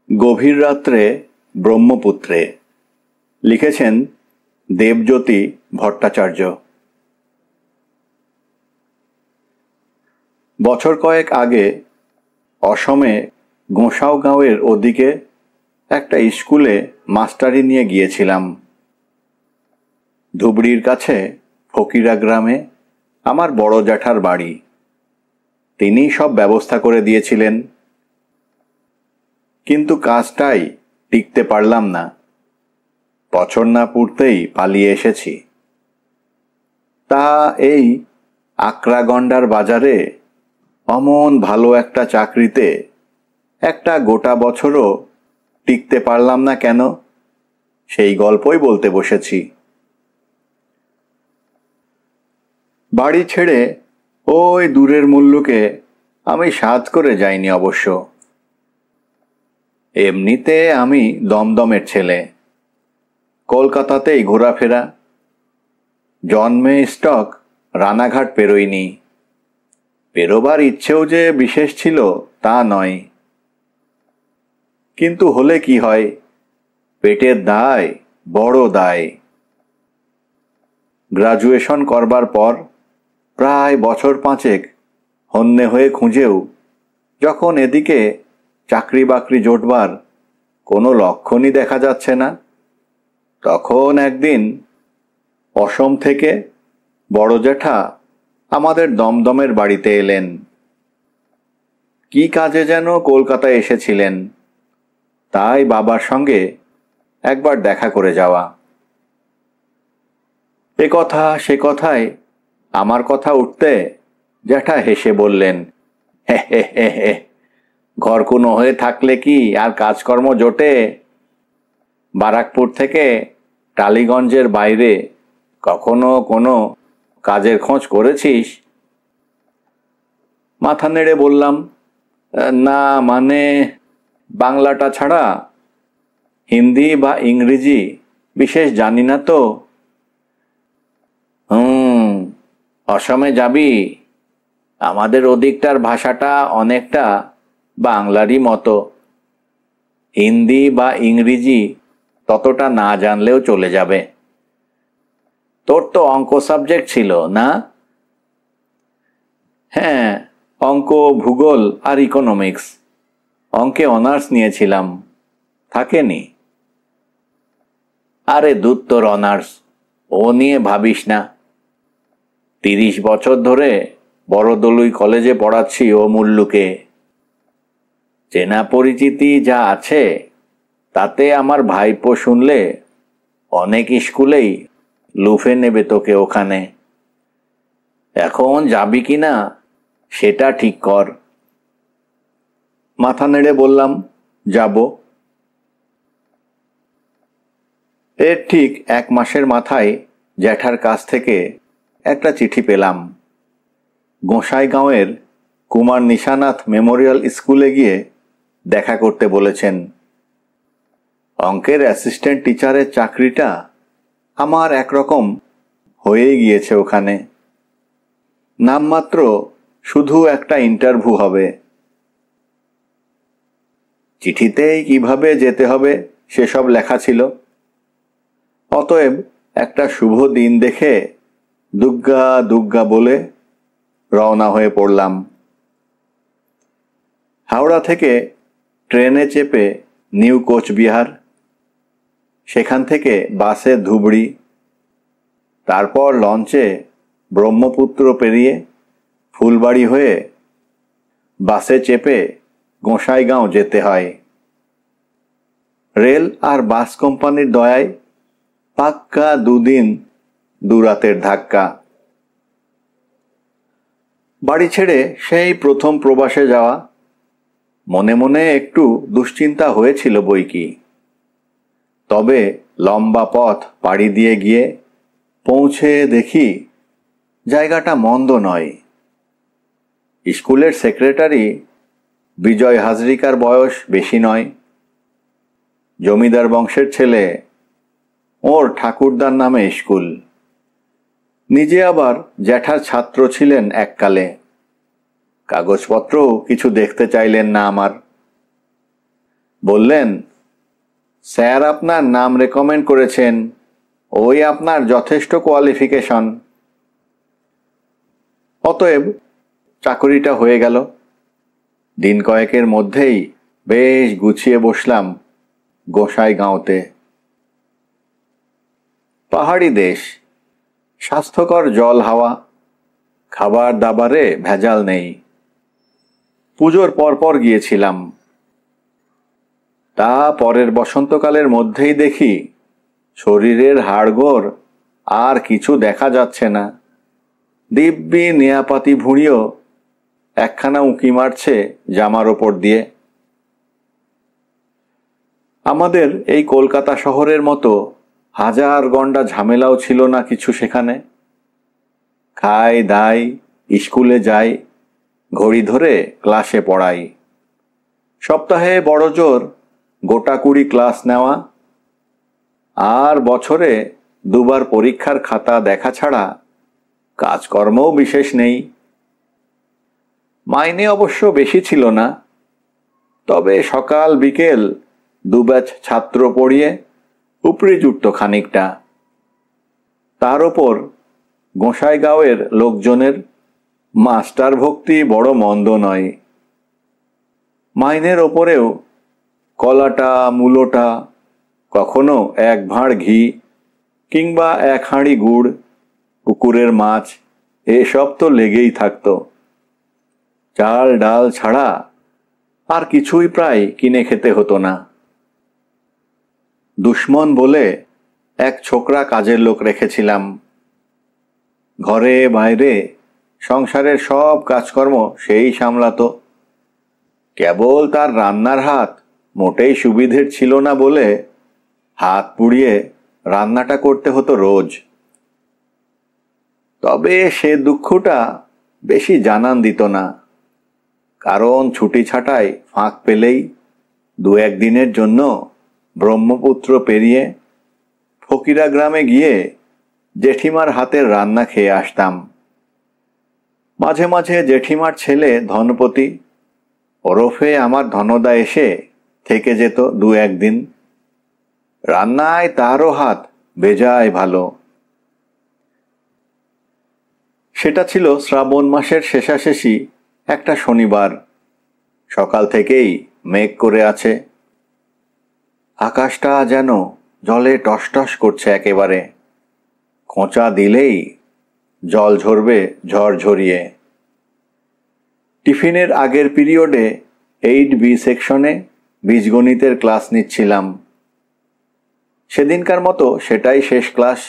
গভীর রাত্রে ব্রহ্মপুত্রে লিখেছেন দেবজ্যোতি ভট্টাচার্য। বছর কয়েক আগে অসমে গোঁসাইগাঁওয়ের ওদিকে একটা স্কুলে মাস্টারি নিয়ে গিয়েছিলাম। ধুবড়ির কাছে ফকিরা গ্রামে আমার বড় জ্যাঠার বাড়ি। তিনি সব ব্যবস্থা করে দিয়েছিলেন, কিন্তু কাজটাই টিকতে পারলাম না। বছর না পুড়তেই পালিয়ে এসেছি। তা এই আকরাগন্ডার বাজারে অমন ভালো একটা চাকরিতে একটা গোটা বছরও টিকতে পারলাম না কেন, সেই গল্পই বলতে বসেছি। বাড়ি ছেড়ে ওই দূরের মুল্লুকে আমি সাধ করে যাইনি অবশ্য। এমনিতে আমি দমদমের ছেলে, কলকাতাতেই ঘোরাফেরা। জন্মে স্টক রানাঘাট পেরোইনি। পেরোবার ইচ্ছেও যে বিশেষ ছিল তা নয়, কিন্তু হলে কি হয়, পেটের দায় বড় দায়। গ্রাজুয়েশন করবার পর প্রায় বছর পাঁচেক হন্যে হয়ে খুঁজেও যখন এদিকে চাকরি বাকরি জোটবার কোনো লক্ষণই দেখা যাচ্ছে না, তখন একদিন অসম থেকে বড় জ্যাঠা আমাদের দমদমের বাড়িতে এলেন। কি কাজে যেন কলকাতায় এসেছিলেন, তাই বাবার সঙ্গে একবার দেখা করে যাওয়া। এ কথা সে কথায় আমার কথা উঠতে জ্যাঠা হেসে বললেন, হে হে হে হে, ঘর কোনো হয়ে থাকলে কি আর কাজকর্ম জোটে? বারাকপুর থেকে টালিগঞ্জের বাইরে কখনো কোনো কাজের খোঁজ করেছিস? মাথা নেড়ে বললাম, না, মানে বাংলাটা ছাড়া হিন্দি বা ইংরেজি বিশেষ জানি না তো। অসমে যাবি? আমাদের ওদিকটার ভাষাটা অনেকটা বাংলারই মতো। হিন্দি বা ইংরেজি ততটা না জানলেও চলে যাবে। তোর তো অঙ্ক সাবজেক্ট ছিল না? হ্যাঁ, অঙ্ক, ভূগোল আর ইকোনমিক্স। অঙ্কে অনার্স নিয়েছিলাম, থাকেনি? আরে দূর তোর অনার্স, ও নিয়ে ভাবিস না। 30 বছর ধরে বড়দলুই কলেজে পড়াচ্ছি ও মুল্লুকে। চেনা পরিচিতি যা আছে তাতে আমার ভাইপো শুনলে অনেক স্কুলেই লুফে নেবে তোকে ওখানে। এখন যাবি কি না সেটা ঠিক কর। মাথা নেড়ে বললাম, যাব। এর ঠিক 1 মাসের মাথায় জ্যাঠার কাছ থেকে একটা চিঠি পেলাম। গোঁসাইগাঁওয়ের কুমার নিশানাথ মেমোরিয়াল স্কুলে গিয়ে দেখা করতে বলেছেন। অঙ্কের অ্যাসিস্ট্যান্ট টিচারের চাকরিটা আমার একরকম হয়েই গিয়েছে ওখানে। নামমাত্র শুধু একটা ইন্টারভিউ হবে। চিঠিতেই কিভাবে যেতে হবে সেসব লেখা ছিল। অতএব একটা শুভ দিন দেখে দুগ্গা দুগ্গা বলে রওনা হয়ে পড়লাম। হাওড়া থেকে ট্রেনে চেপে নিউ কোচবিহার, সেখান থেকে বাসে ধুবড়ি, তারপর লঞ্চে ব্রহ্মপুত্র পেরিয়ে ফুলবাড়ি হয়ে বাসে চেপে গোঁসাইগাঁও যেতে হয়। রেল আর বাস কোম্পানির দয়ায় পাক্কা 2 দিন 2 রাতের ধাক্কা। বাড়ি ছেড়ে সেই প্রথম প্রবাসে যাওয়া। মনে মনে একটু দুশ্চিন্তা হয়েছিল বইকি, তবে লম্বা পথ পাড়ি দিয়ে গিয়ে পৌঁছে দেখি জায়গাটা মন্দ নয়। স্কুলের সেক্রেটারি বিজয় হাজরিকার বয়স বেশি নয়। জমিদার বংশের ছেলে, ওর ঠাকুরদার নামে স্কুল। নিজে আবার জ্যাঠার ছাত্র ছিলেন এককালে। কাগজপত্রও কিছু দেখতে চাইলেন না আমার। বললেন, স্যার আপনার নাম রেকমেন্ড করেছেন, ওই আপনার যথেষ্ট কোয়ালিফিকেশন। অতএব চাকরিটা হয়ে গেল। দিন কয়েকের মধ্যেই বেশ গুছিয়ে বসলাম গোসাইগাঁওতে। পাহাড়ি দেশ, স্বাস্থ্যকর জল হাওয়া, খাবার দাবারে ভেজাল নেই। পুজোর পরপর গিয়েছিলাম। তা পরের বসন্তকালের মধ্যেই দেখি শরীরের হাড়গোড় আর কিছু দেখা যাচ্ছে না। দিব্যি নেয়াপাতি ভুঁড়িও একখানা উঁকি মারছে জামার ওপর দিয়ে। আমাদের এই কলকাতা শহরের মতো হাজার গন্ডা ঝামেলাও ছিল না কিছু সেখানে। খাই দাই, স্কুলে যাই, ঘড়ি ধরে ক্লাসে পড়াই। সপ্তাহে বড় জোর গোটা 20 ক্লাস নেওয়া, আর বছরে 2 বার পরীক্ষার খাতা দেখা ছাড়া কাজকর্মও বিশেষ নেই। মাইনে অবশ্য বেশি ছিল না, তবে সকাল বিকেল 2 ব্যাচ ছাত্র পড়িয়ে উপরি জুটত খানিকটা। তার ওপর গোসাইগাঁওয়ের লোকজনের মাস্টার ভক্তি বড় মন্দ নয়। মাইনের ওপরেও কলাটা মূলোটা, কখনো 1 ভাঁড় ঘি কিংবা 1 হাঁড়ি গুড়, পুকুরের মাছ, এসব তো লেগেই থাকত। চাল ডাল ছাড়া আর কিছুই প্রায় কিনে খেতে হতো না। দুশ্মন বলে এক ছোকরা কাজের লোক রেখেছিলাম। ঘরে বাইরে সংসারের সব কাজকর্ম সেই সামলাতো। কেবল তার রান্নার হাত মোটেই সুবিধের ছিল না বলে হাত পুড়িয়ে রান্নাটা করতে হতো রোজ। তবে সে দুঃখটা বেশি জানান দিত না, কারণ ছুটি ছাটায় ফাঁক পেলেই 2-1 দিনের জন্য ব্রহ্মপুত্র পেরিয়ে ফকিরা গ্রামে গিয়ে জেঠিমার হাতের রান্না খেয়ে আসতাম। মাঝে মাঝে জেঠিমার ছেলে ধনপতি ওরফে আমার ধনদা এসে থেকে যেত 2-1 দিন। রান্নায় তারও হাত বেজায় ভালো। সেটা ছিল শ্রাবণ মাসের শেষাশেষি একটা শনিবার। সকাল থেকেই মেঘ করে আছে। আকাশটা যেন জলে টসটস করছে একেবারে। খোঁচা দিলেই জল ঝরবে ঝরঝরিয়ে। টিফিনের আগের পিরিয়ডে 8B সেকশনে বীজগণিতের ক্লাস নিচ্ছিলাম। সেদিনকার মতো সেটাই শেষ ক্লাস।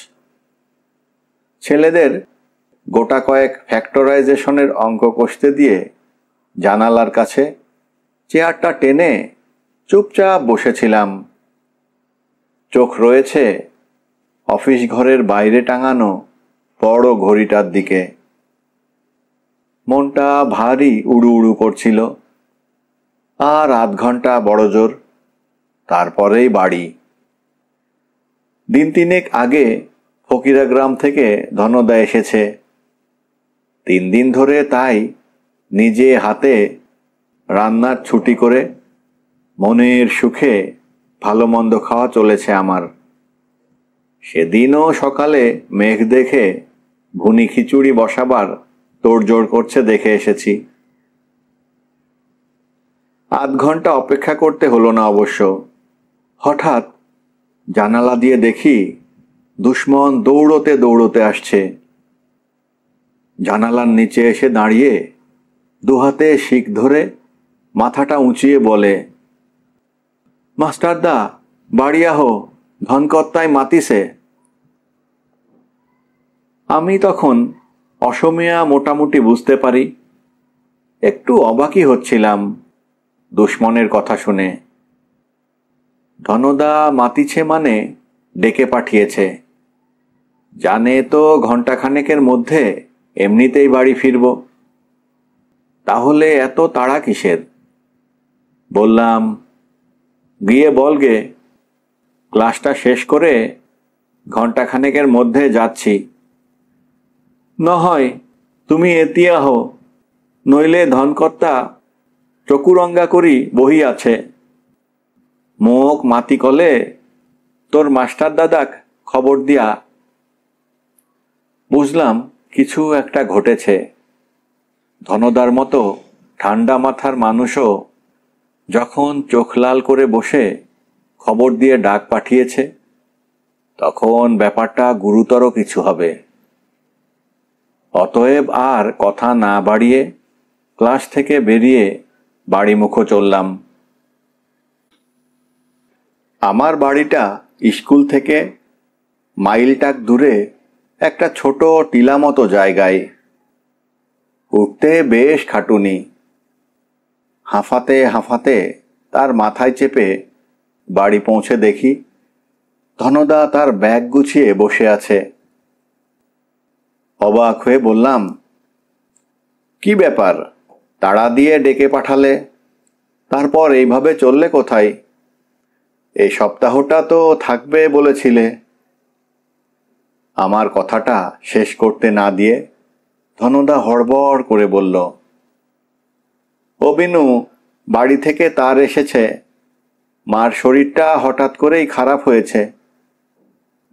ছেলেদের গোটা কয়েক ফ্যাক্টরাইজেশনের অঙ্ক কষতে দিয়ে জানালার কাছে চেয়ারটা টেনে চুপচাপ বসেছিলাম। চোখ রয়েছে অফিস ঘরের বাইরে টাঙানো বড় ঘড়িটার দিকে। মনটা ভারী উড়ু উড়ু করছিল। আর 1/2 ঘন্টা বড় জোর, তারপরেই বাড়ি। দিন 3 আগে ফকিরা গ্রাম থেকে ধনদা এসেছে। 3 দিন ধরে তাই নিজে হাতে রান্নার ছুটি করে মনের সুখে ভালো মন্দ খাওয়া চলেছে আমার। সেদিনও সকালে মেঘ দেখে ভুনি খিচুড়ি বসাবার তোড়জোড় করছে দেখে এসেছি। 1/2 ঘন্টা অপেক্ষা করতে হলো না অবশ্য। হঠাৎ জানালা দিয়ে দেখি দুশ্মন দৌড়তে দৌড়তে আসছে। জানালার নিচে এসে দাঁড়িয়ে 2 হাতে শিক ধরে মাথাটা উঁচিয়ে বলে, মাস্টারদা বাড়ি আহো, ধনকর্তায় মাতিছে। আমি তখন অসমীয়া মোটামুটি বুঝতে পারি। একটু অবাকই হচ্ছিলাম দুশ্মনের কথা শুনে। ধনদা মাতিছে মানে ডেকে পাঠিয়েছে। জানে তো ঘণ্টাখানেকের মধ্যে এমনিতেই বাড়ি ফিরব। তাহলে এত তাড়া কিসের? বললাম, গিয়ে বলগে ক্লাসটা শেষ করে ঘণ্টাখানেকের মধ্যে যাচ্ছি। নহয় তুমি এতিয়া হো, নইলে ধনকর্তা চকুরঙ্গা করি বহি আছে। মুখ মাতি কলে তোর মাস্টার দাদাক খবর দিয়া। বুঝলাম কিছু একটা ঘটেছে। ধনদার মতো ঠান্ডা মাথার মানুষও যখন চোখ লাল করে বসে খবর দিয়ে ডাক পাঠিয়েছে, তখন ব্যাপারটা গুরুতর কিছু হবে। অতএব আর কথা না বাড়িয়ে ক্লাস থেকে বেরিয়ে বাড়িমুখো চললাম। আমার বাড়িটা স্কুল থেকে মাইলটাক দূরে একটা ছোট টিলা মতো জায়গায়। উঠতে বেশ খাটুনি। হাঁফাতে হাঁফাতে তার মাথায় চেপে বাড়ি পৌঁছে দেখি ধনদা তার ব্যাগ গুছিয়ে বসে আছে। অবাক হয়ে বললাম, কি ব্যাপার, তাড়া দিয়ে ডেকে পাঠালে, তারপর এইভাবে চললে কোথায়? এই সপ্তাহটা তো থাকবে বলেছিলে। আমার কথাটা শেষ করতে না দিয়ে ধনদা হড়বড় করে বলল, ও বিনু, বাড়ি থেকে তার এসেছে। মার শরীরটা হঠাৎ করেই খারাপ হয়েছে।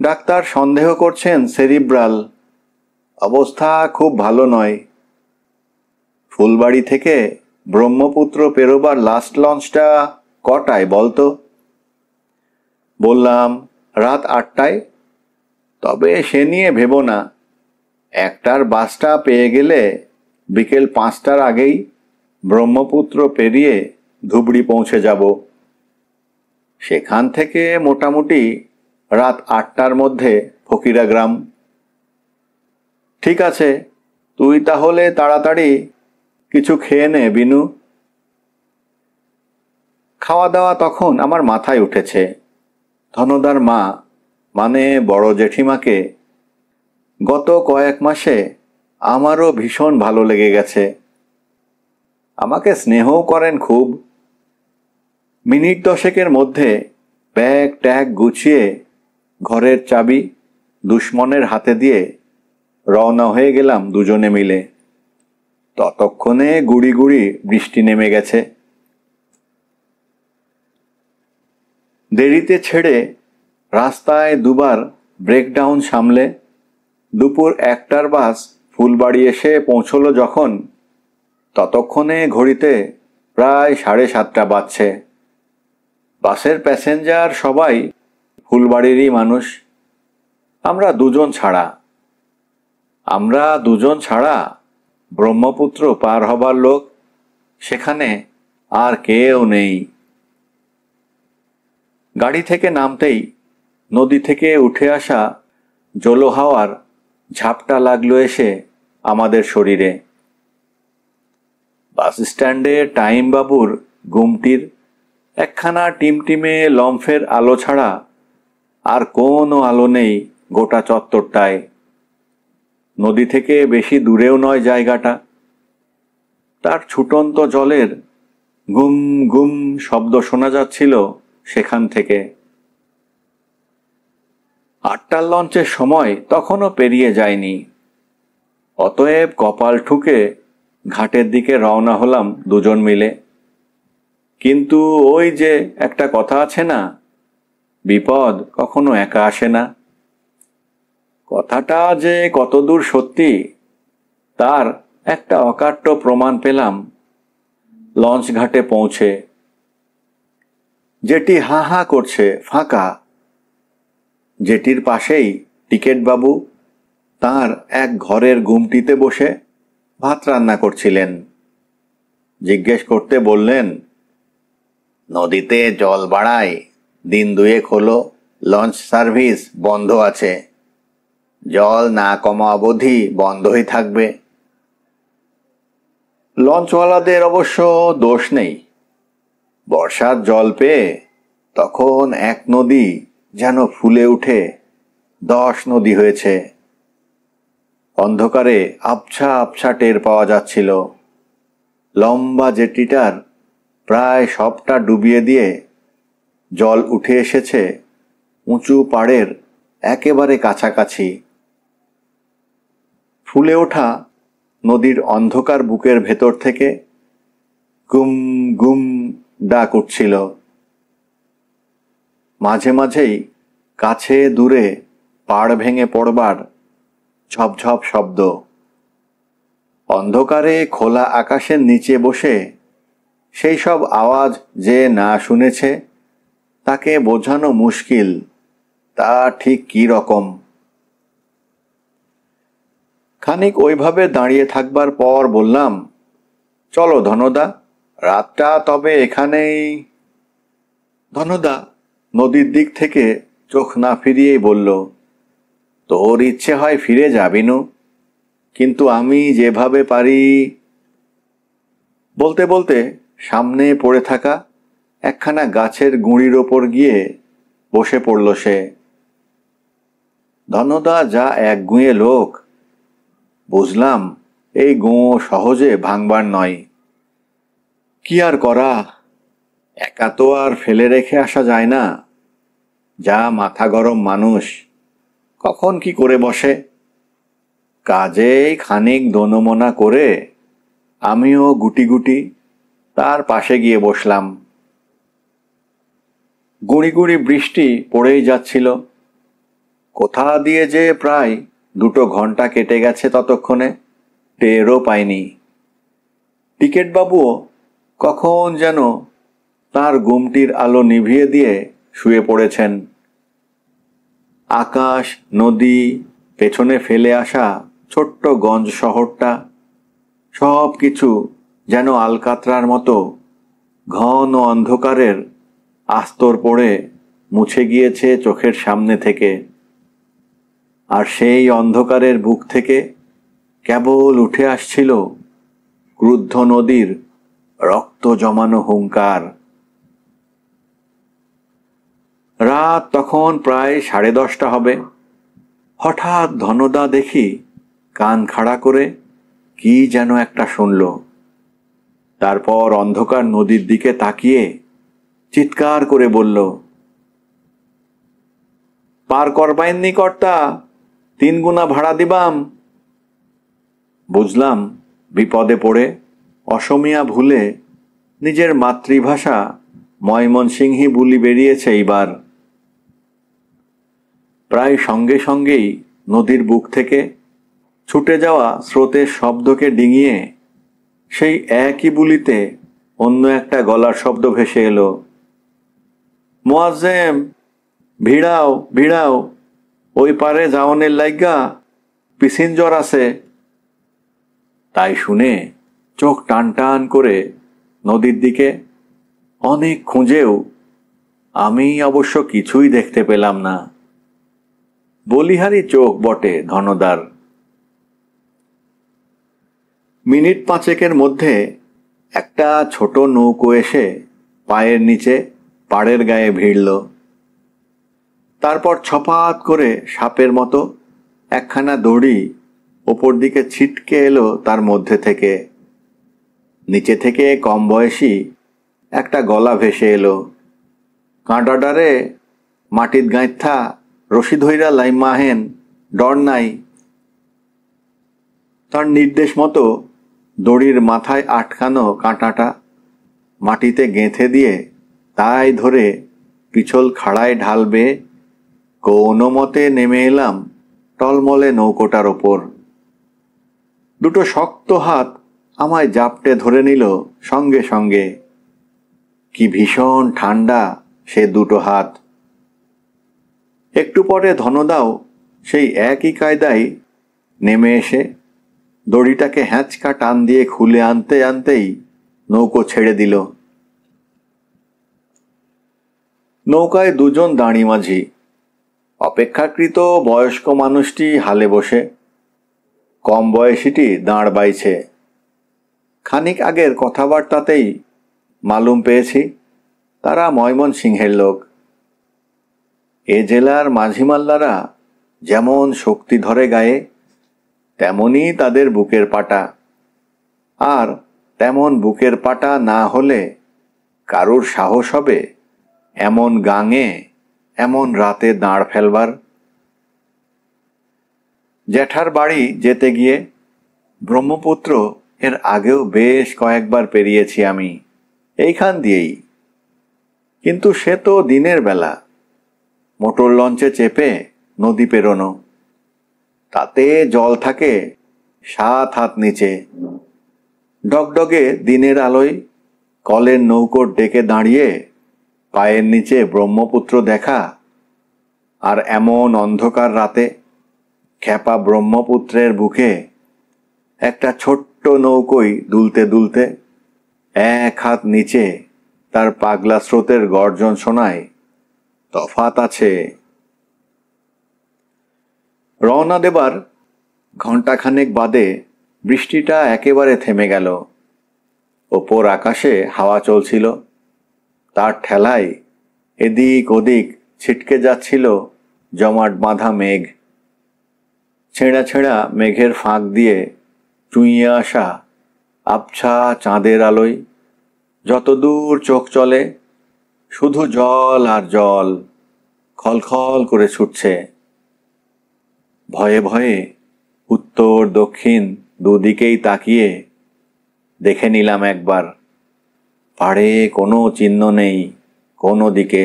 ডাক্তার সন্দেহ করছেন সেরিব্রাল। অবস্থা খুব ভালো নয়। ফুলবাড়ি থেকে ব্রহ্মপুত্র পেরোবার লাস্ট লঞ্চটা কটায় বলতো? বললাম, রাত 8টায়। তবে সে নিয়ে ভেবো না। 1টার বাসটা পেয়ে গেলে বিকেল 5টার আগেই ব্রহ্মপুত্র পেরিয়ে ধুবড়ি পৌঁছে যাব। সেখান থেকে মোটামুটি রাত 8টার মধ্যে ফকিরা গ্রাম। ঠিক আছে, তুই তাহলে তাড়াতাড়ি কিছু খেয়ে নে বিনু। খাওয়া দাওয়া তখন আমার মাথায় উঠেছে। ধনদার মা মানে বড় জেঠিমাকে গত কয়েক মাসে আমারও ভীষণ ভালো লেগে গেছে। আমাকে স্নেহও করেন খুব। মিনিট 10-এর মধ্যে ব্যাগ ট্যাগ গুছিয়ে ঘরের চাবি দুশ্মনের হাতে দিয়ে রওনা হয়ে গেলাম দুজনে মিলে। ততক্ষণে গুড়ি গুড়ি বৃষ্টি নেমে গেছে। দেরিতে ছেড়ে রাস্তায় দুবার ব্রেকডাউন সামলে দুপুর 1টার বাস ফুলবাড়ি এসে পৌঁছলো যখন, ততক্ষণে ঘড়িতে প্রায় 7:30 বাজছে। বাসের প্যাসেঞ্জার সবাই ফুলবাড়িরই মানুষ। আমরা দুজন ছাড়া ব্রহ্মপুত্র পার হবার লোক সেখানে আর কেউ নেই। গাড়ি থেকে নামতেই নদী থেকে উঠে আসা জলো হাওয়ার ঝাপটা লাগলো এসে আমাদের শরীরে। বাস স্ট্যান্ডে টাইমবাবুর গুমটির একখানা টিমটিমে লম্ফের আলো ছাড়া আর কোনো আলো নেই গোটা চত্বরটায়। নদী থেকে বেশি দূরেও নয় জায়গাটা। তার ছুটন্ত জলের গুম গুম শব্দ শোনা যাচ্ছিল সেখান থেকে। 8টার লঞ্চের সময় তখনও পেরিয়ে যায়নি। অতএব কপাল ঠুকে ঘাটের দিকে রওনা হলাম দুজন মিলে। কিন্তু ওই যে একটা কথা আছে না, বিপদ কখনো একা আসে না। কথাটা যে কতদূর সত্যি তার একটা অকাট্য প্রমাণ পেলাম লঞ্চ ঘাটে পৌঁছে। যেটি হা হা করছে ফাঁকা। যেটির পাশেই টিকেটবাবু তার এক ঘরের গুমটিতে বসে ভাত রান্না করছিলেন। জিজ্ঞেস করতে বললেন, নদীতে জল বাড়ায় 2 দিন হলো লঞ্চ সার্ভিস বন্ধ আছে। জল না কমা অবধি বন্ধই থাকবে। লঞ্চওয়ালাদের অবশ্য দোষ নেই। বর্ষার জল পেয়ে তখন এক নদী যেন ফুলে উঠে 10 নদী হয়েছে। অন্ধকারে আবছা আবছা টের পাওয়া যাচ্ছিল। লম্বা জেটিটার প্রায় সবটা ডুবিয়ে দিয়ে জল উঠে এসেছে উঁচু পাড়ের একেবারে কাছাকাছি। ফুলে ওঠা নদীর অন্ধকার বুকের ভেতর থেকে গুম গুম ডাক উঠছিল। মাঝে মাঝেই কাছে দূরে পাড় ভেঙে পড়বার ঝপঝপ শব্দ। অন্ধকারে খোলা আকাশের নিচে বসে সেই সব আওয়াজ যে না শুনেছে তাকে বোঝানো মুশকিল তা ঠিক কী রকম। খানিক ওইভাবে দাঁড়িয়ে থাকবার পর বললাম, চলো ধনদা, রাতটা তবে এখানেই। ধনদা নদীর দিক থেকে চোখ না ফিরিয়েই বলল, তোর ইচ্ছে হয় ফিরে যাবিনু, কিন্তু আমি যেভাবে পারি। বলতে বলতে সামনে পড়ে থাকা একখানা গাছের গুঁড়ির ওপর গিয়ে বসে পড়ল সে। ধনদা যা একগুঁয়ে লোক, বুঝলাম এই গুঁ সহজে ভাঙবার নয়। কি আর করা, একা তো আর ফেলে রেখে আসা যায় না। যা মাথা গরম মানুষ, কখন কি করে বসে। কাজেই খানিক দোনমনা করে আমিও গুটি গুটি তার পাশে গিয়ে বসলাম। গুঁড়ি গুঁড়ি বৃষ্টি পড়েই যাচ্ছিল। কোথা দিয়ে যে প্রায় 2 ঘন্টা কেটে গেছে ততক্ষণে টেরও পাইনি। টিকেটবাবুও কখন যেন তার গুমটির আলো নিভিয়ে দিয়ে শুয়ে পড়েছেন। আকাশ, নদী, পেছনে ফেলে আসা ছোট্ট গঞ্জ শহরটা, সব কিছু যেন আলকাতরার মতো ঘন অন্ধকারের আস্তর পড়ে মুছে গিয়েছে চোখের সামনে থেকে। আর সেই অন্ধকারের বুক থেকে কেবল উঠে আসছিল ক্রুদ্ধ নদীর রক্ত জমানো হুঙ্কার। রাত তখন প্রায় 10:30 হবে। হঠাৎ ধনদা দেখি কান খাড়া করে কি যেন একটা শুনল। তারপর অন্ধকার নদীর দিকে তাকিয়ে চিৎকার করে বলল, পার করবাইননি কর্তা, 3 গুণা ভাড়া দিবাম। বুঝলাম বিপদে পড়ে অসমিয়া ভুলে নিজের মাতৃভাষা ময়মনসিংহী বুলি বেরিয়েছে এইবার। প্রায় সঙ্গে সঙ্গেই নদীর বুক থেকে ছুটে যাওয়া স্রোতের শব্দকে ডিঙিয়ে সেই একই বুলিতে অন্য একটা গলার শব্দ ভেসে এলো, মোয়াজ্জেম, ভিড়াও ভিড়াও, ওই পারে যাওনের লাইগা পিসিঞ্জর আছে। তাই শুনে চোখ টান টান করে নদীর দিকে অনেক খুঁজেও আমি অবশ্য কিছুই দেখতে পেলাম না। বলিহারি চোখ বটে ধনদার। মিনিট 5 মধ্যে একটা ছোট নৌকো এসে পায়ের নিচে পাড়ের গায়ে ভিড়ল। তারপর ছপাত করে সাপের মতো একখানা দড়ি ওপর দিকে ছিটকে এলো তার মধ্যে থেকে। নিচে থেকে কম বয়সী একটা গলা ভেসে এলো, কাঁটাডারে মাটিত গাঁথা রশি ধইরা লাইমা হেন, ডর নাই। তার নির্দেশ মতো দড়ির মাথায় আটকানো কাঁটাটা মাটিতে গেঁথে দিয়ে তাই ধরে পিছল খাড়ায় ঢালবে কোনো মতে নেমে এলাম টলমলে নৌকোটার ওপর। 2 শক্ত হাত আমায় জাপটে ধরে নিল সঙ্গে সঙ্গে। কি ভীষণ ঠান্ডা সে 2 হাত। একটু পরে ধনদাও সেই একই কায়দায় নেমে এসে দড়িটাকে হ্যাঁচকা টান দিয়ে খুলে আনতে আনতেই নৌকো ছেড়ে দিল। নৌকায় 2 জন দাঁড়ি মাঝি। অপেক্ষাকৃত বয়স্ক মানুষটি হালে বসে, কম বয়সীটি দাঁড় বাইছে। খানিক আগের কথাবার্তাতেই মালুম পেয়েছি তারা ময়মনসিংহের লোক। এ জেলার মাঝিমাল্লারা যেমন শক্তি ধরে গায়ে, তেমনি তাদের বুকের পাটা। আর তেমন বুকের পাটা না হলে কারুর সাহস হবে এমন গাঙে এমন রাতে দাঁড় ফেলবার। জ্যাঠার বাড়ি যেতে গিয়ে ব্রহ্মপুত্র এর আগেও বেশ কয়েকবার পেরিয়েছি আমি এইখান দিয়েই, কিন্তু সে তো দিনের বেলা, মোটর লঞ্চে চেপে নদী পেরোনো। তাতে জল থাকে 7 হাত নিচে। ডগডগে দিনের আলোয় কলের নৌকোর ডেকে দাঁড়িয়ে পায়ের নিচে ব্রহ্মপুত্র দেখা, আর এমন অন্ধকার রাতে খ্যাপা ব্রহ্মপুত্রের বুকে একটা ছোট্ট নৌকোয় দুলতে দুলতে 1 হাত নিচে তার পাগলা স্রোতের গর্জন শোনায়। তফাত আছে। রওনা দেবার ঘণ্টাখানেক বাদে বৃষ্টিটা একেবারে থেমে গেল। ওপর আকাশে হাওয়া চলছিল, তার ঠেলায় এদিক ওদিক ছিটকে যাচ্ছিল জমাট বাঁধা মেঘ। ছেঁড়া ছেঁড়া মেঘের ফাঁক দিয়ে চুইয়ে আসা আবছা চাঁদের আলোয় যতদূর চোখ চলে শুধু জল আর জল খলখল করে ছুটছে। ভয়ে ভয়ে উত্তর দক্ষিণ দুদিকেই তাকিয়ে দেখে নিলাম একবার, পাড়ে কোনো চিহ্ন নেই কোনো দিকে।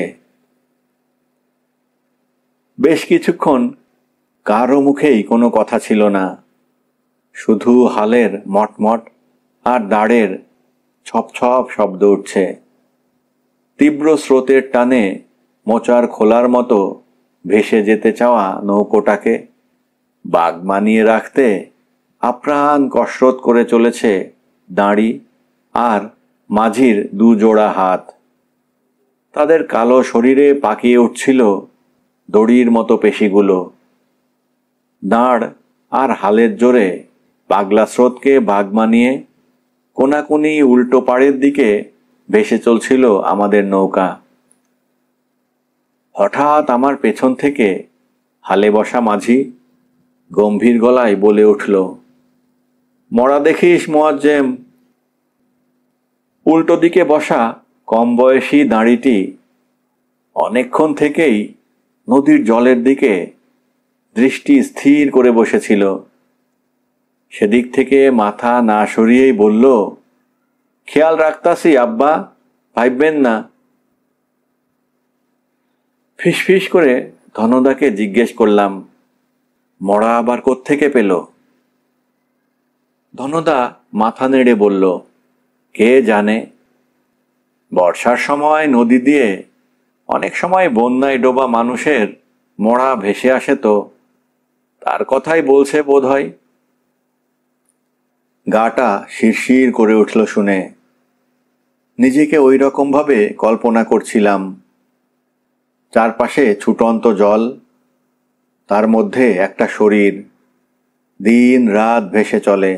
বেশ কিছুক্ষণ কারো মুখেই কোনো কথা ছিল না, শুধু হালের মটমট আর দাঁড়ের ছপ ছপ শব্দ উঠছে। তীব্র স্রোতের টানে মোচার খোলার মতো ভেসে যেতে চাওয়া নৌকোটাকে বাগ মানিয়ে রাখতে আপ্রাণ কসরত করে চলেছে দাঁড়ি আর মাঝির 2 জোড়া হাত। তাদের কালো শরীরে পাকিয়ে উঠছিল দড়ির মতো পেশিগুলো। দাঁড় আর হালের জোরে পাগলা স্রোতকে বাগ মানিয়ে কোনাকুনি উল্টো পাড়ের দিকে ভেসে চলছিল আমাদের নৌকা। হঠাৎ আমার পেছন থেকে হালে বসা মাঝি গম্ভীর গলায় বলে উঠল, মরা দেখিস মোয়াজ্জেম। উল্টো দিকে বসা কম বয়সী দাঁড়িটি অনেকক্ষণ থেকেই নদীর জলের দিকে দৃষ্টি স্থির করে বসেছিল। সেদিক থেকে মাথা না সরিয়েই বলল, খেয়াল রাখতাছি আব্বা, ভাববেন না। ফিসফিস করে ধনদাকে জিজ্ঞেস করলাম, মরা আবার কোত্থেকে পেল? ধনদা মাথা নেড়ে বলল, কে জানে। বর্ষার সময় নদী দিয়ে অনেক সময় বন্যায় ডোবা মানুষের মরা ভেসে আসে, তো তার কথাই বলছে বোধ হয়। গাটা শিরশির করে উঠল শুনে। নিজেকে ওই রকমভাবে কল্পনা করছিলাম। চারপাশে ছুটন্ত জল, তার মধ্যে একটা শরীর দিন রাত ভেসে চলে।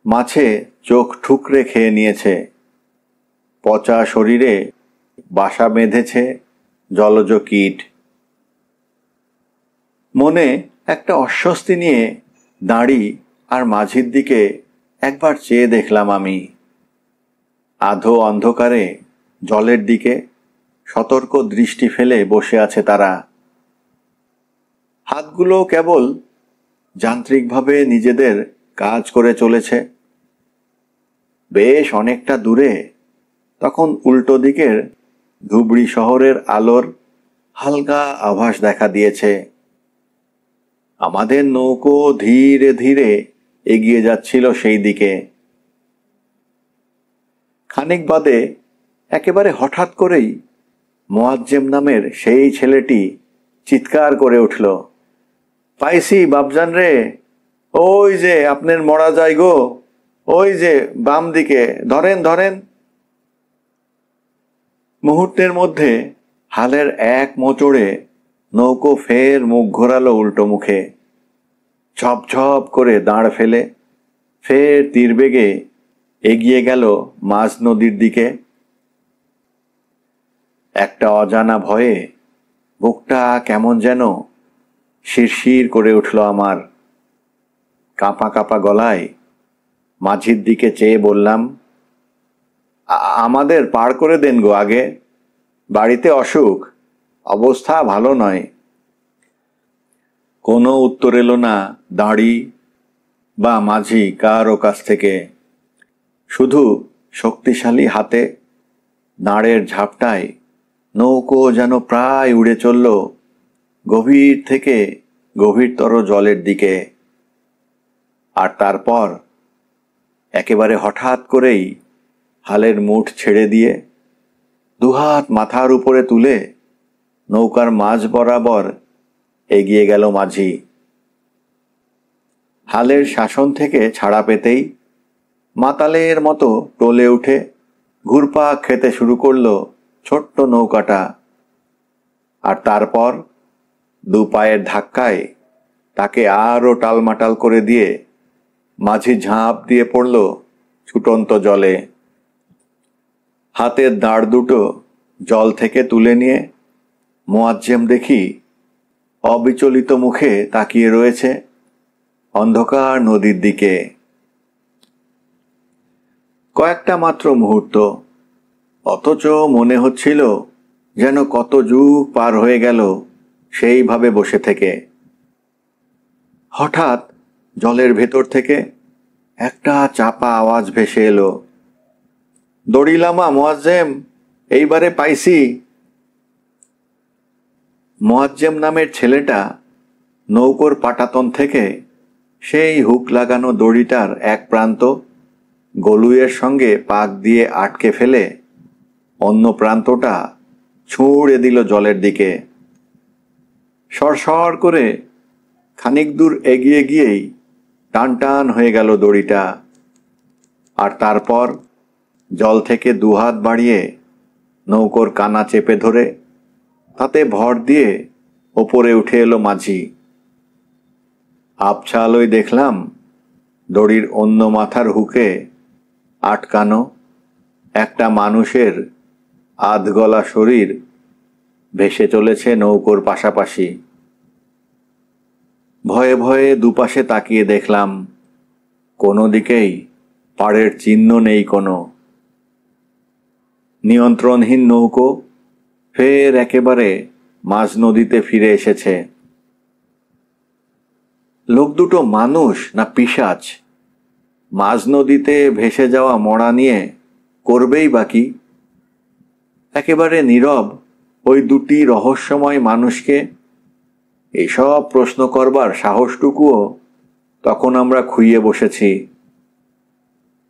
মাছে চোখ ঠুকরে খেয়ে নিয়েছে, পচা শরীরে বাসা বেঁধেছে জলজ কীট। মনে একটা অস্বস্তি নিয়ে দাঁড়ি আর মাঝির দিকে একবার চেয়ে দেখলাম আমি। আধো অন্ধকারে জলের দিকে সতর্ক দৃষ্টি ফেলে বসে আছে তারা। হাতগুলো কেবল যান্ত্রিকভাবে নিজেদের কাজ করে চলেছে। বেশ অনেকটা দূরে তখন উল্টো দিকের ধুবড়ি শহরের আলোর হালকা আভাস দেখা দিয়েছে। আমাদের নৌকো ধীরে ধীরে এগিয়ে যাচ্ছিল সেই দিকে। খানিক বাদে একেবারে হঠাৎ করেই মোয়াজ্জেম নামের সেই ছেলেটি চিৎকার করে উঠল, পাইছি বাপজান রে, ওই যে আপনার মরা যায় গো, ওই যে বাম দিকে, ধরেন ধরেন। মুহূর্তের মধ্যে হালের এক মোচড়ে নৌকো ফের মুখ ঘোরালো উল্টো মুখে। ঝপঝপ করে দাঁড় ফেলে ফের তীরবেগে এগিয়ে গেল মাঝ নদীর দিকে। একটা অজানা ভয়ে বুকটা কেমন যেন শিরশির করে উঠল আমার। কাঁপা কাঁপা গলায় মাঝির দিকে চেয়ে বললাম, আমাদের পার করে দেন গো আগে, বাড়িতে অসুখ, অবস্থা ভালো নয়। কোনো উত্তর এলো না দাঁড়ি বা মাঝি কারো কাছ থেকে। শুধু শক্তিশালী হাতে দাঁড়ের ঝাপটায় নৌকো যেন প্রায় উড়ে চলল গভীর থেকে গভীরতর জলের দিকে। আর তারপর একেবারে হঠাৎ করেই হালের মুঠ ছেড়ে দিয়ে দুহাত মাথার উপরে তুলে নৌকার মাঝ বরাবর এগিয়ে গেল মাঝি। হালের শাসন থেকে ছাড়া পেতেই মাতালের মতো টলে উঠে ঘুরপাক খেতে শুরু করলো ছোট্ট নৌকাটা। আর তারপর দু পায়ের ধাক্কায় তাকে আরও টালমাটাল করে দিয়ে মাঝি ঝাঁপ দিয়ে পড়ল ছুটন্ত জলে। হাতের দাঁড় দুটো জল থেকে তুলে নিয়ে মোয়াজ্জেম দেখি অবিচলিত মুখে তাকিয়ে রয়েছে অন্ধকার নদীর দিকে। কয়েকটা মাত্র মুহূর্ত, অথচ মনে হচ্ছিল যেন কত যুগ পার হয়ে গেল সেইভাবে বসে থেকে। হঠাৎ জলের ভেতর থেকে একটা চাপা আওয়াজ ভেসে এলো, দড়িলামা মোয়াজ্জেম, এইবারে পাইছি। মোয়াজ্জেম নামের ছেলেটা নৌকোর পাটাতন থেকে সেই হুক লাগানো দড়িটার এক প্রান্ত গলুইয়ের সঙ্গে পাক দিয়ে আটকে ফেলে অন্য প্রান্তটা ছুঁড়ে দিল জলের দিকে। সরসর করে খানিক দূর এগিয়ে গিয়েই টান টান হয়ে গেল দড়িটা। আর তারপর জল থেকে দুহাত বাড়িয়ে নৌকোর কানা চেপে ধরে তাতে ভর দিয়ে ওপরে উঠে এলো মাঝি। আবছা আলোয় দেখলাম দড়ির অন্য মাথার হুকে আটকানো একটা মানুষের আধগলা শরীর ভেসে চলেছে নৌকোর পাশাপাশি। ভয়ে ভয়ে দুপাশে তাকিয়ে দেখলাম কোনো দিকেই পাড়ের চিহ্ন নেই কোনো। নিয়ন্ত্রণহীন নৌকো ফের একেবারে মাঝ নদীতে ফিরে এসেছে। লোক দুটো মানুষ না পিশাচ? মাঝ নদীতে ভেসে যাওয়া মরা নিয়ে করবেই বাকি। একেবারে নীরব ওই দুটি রহস্যময় মানুষকে এসব প্রশ্ন করবার সাহসটুকুও তখন আমরা খুইয়ে বসেছি।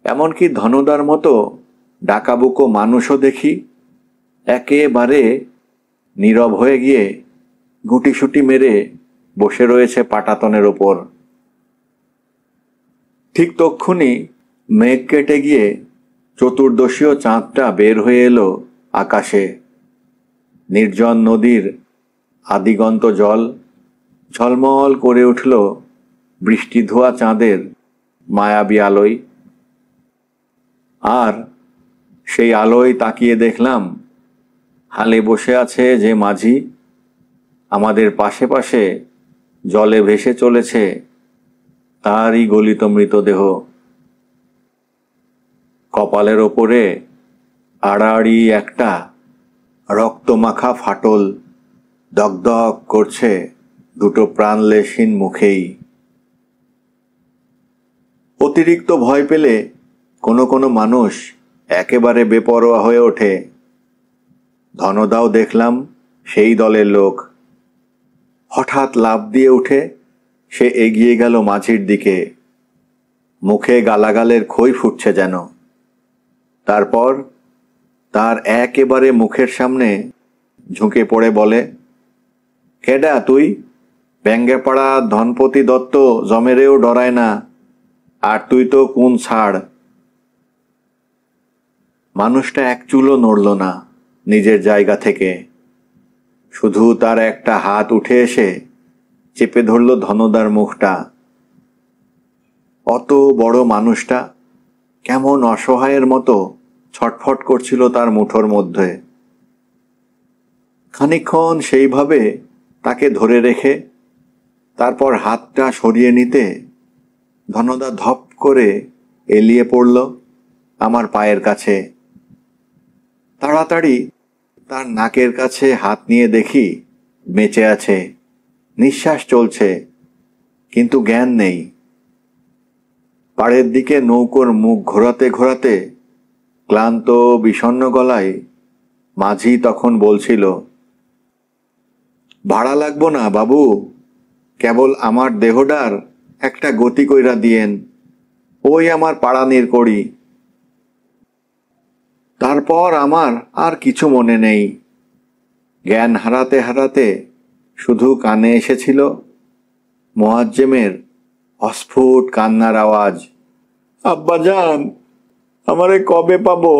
এমনকি ধনদার মতো ডাকাবুকো মানুষও দেখি একেবারে নীরব হয়ে গিয়ে গুটিসুটি মেরে বসে রয়েছে পাটাতনের ওপর। ঠিক তক্ষুনি মেঘ কেটে গিয়ে চতুর্দশীয় চাঁদটা বের হয়ে এলো আকাশে। নির্জন নদীর আদিগন্ত জল ঝলমল করে উঠল বৃষ্টি ধোয়া চাঁদের মায়াবী আলোয়। আর সেই আলোয় তাকিয়ে দেখলাম হালে বসে আছে যে মাঝি, আমাদের পাশে পাশে জলে ভেসে চলেছে তারই গলিত মৃতদেহ। কপালের ওপরে আড়াআড়ি একটা রক্তমাখা ফাটল দগদগ করছে দুটো প্রাণলেশহীন মুখেই। অতিরিক্ত ভয় পেলে কোনো কোনো মানুষ একেবারে বেপরোয়া হয়ে ওঠে। ধনদাও দেখলাম সেই দলের লোক। হঠাৎ লাফ দিয়ে উঠে সে এগিয়ে গেল মাঝির দিকে। মুখে গালাগালের খই ফুটছে যেন। তারপর তার একেবারে মুখের সামনে ঝুঁকে পড়ে বলে, কেডা তুই? ব্যাঙ্গেপাড়া ধনপতি দত্ত জমেরেও ডরায় না, আর তুই তো কোন ছাড়। মানুষটা এক চুলও নড়ল না নিজের জায়গা থেকে। শুধু তার একটা হাত উঠে এসে চেপে ধরল ধনদার মুখটা। অত বড় মানুষটা কেমন অসহায়ের মতো ছটফট করছিল তার মুঠোর মধ্যে। খানিকক্ষণ সেইভাবে তাকে ধরে রেখে তারপর হাতটা সরিয়ে নিতে ধনদা ধপ করে এলিয়ে পড়ল আমার পায়ের কাছে। তাড়াতাড়ি তার নাকের কাছে হাত নিয়ে দেখি বেঁচে আছে, নিঃশ্বাস চলছে, কিন্তু জ্ঞান নেই। পাড়ের দিকে নৌকোর মুখ ঘোরাতে ঘোরাতে ক্লান্ত বিষণ্ণ গলায় মাঝি তখন বলছিল, ভাড়া লাগবো না বাবু, কেবল আমার দেহডার একটা গতি কইরা দিয়েন, ওই আমার পাড়ানির কড়ি। তারপর আমার আর কিছু মনে নেই। জ্ঞান হারাতে হারাতে শুধু কানে এসেছিল মোয়াজ্জেমের অস্ফুট কান্নার আওয়াজ, আব্বাজান, আমারে কবে পাবো?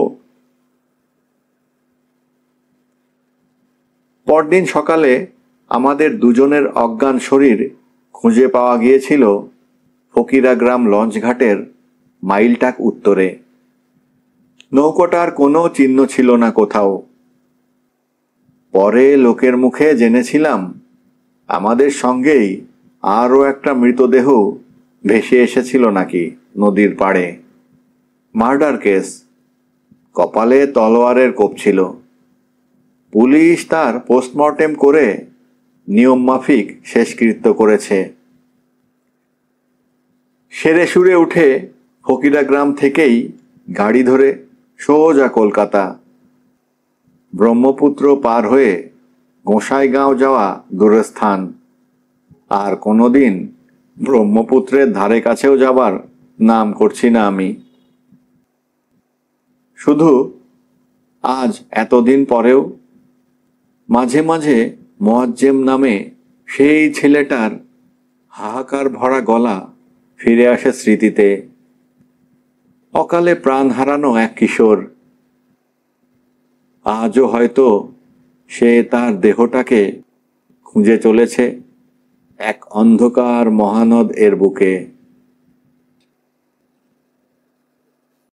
পরদিন সকালে আমাদের দুজনের অজ্ঞান শরীর খুঁজে পাওয়া গিয়েছিল ফকিরাগ্রাম লঞ্চঘাটের মাইলটাক উত্তরে। নৌকোটার কোনো চিহ্ন ছিল না কোথাও। পরে লোকের মুখে জেনেছিলাম আমাদের সঙ্গেই আরও একটা মৃতদেহ ভেসে এসেছিল নাকি নদীর পাড়ে। মার্ডার কেস, কপালে তলোয়ারের কোপ ছিল। পুলিশ তার পোস্টমর্টেম করে নিয়ম মাফিক শেষকৃত্য করেছে। সেরে সুরে উঠে ফকিরাগ্রাম থেকেই গাড়ি ধরে সোজা কলকাতা। ব্রহ্মপুত্র পার হয়ে গোসাইগাঁও যাওয়া দূরস্থান, আর কোনোদিন ব্রহ্মপুত্রের ধারে কাছেও যাবার নাম করছি না আমি। শুধু আজ এতদিন পরেও মাঝে মাঝে মোয়াজ্জেম নামে সেই ছেলেটার হাহাকার ভরা গলা ফিরে আসে স্মৃতিতে। অকালে প্রাণ হারানো এক কিশোর। আজও হয়তো সে তার দেহটাকে খুঁজে চলেছে এক অন্ধকার মহানদ এর বুকে।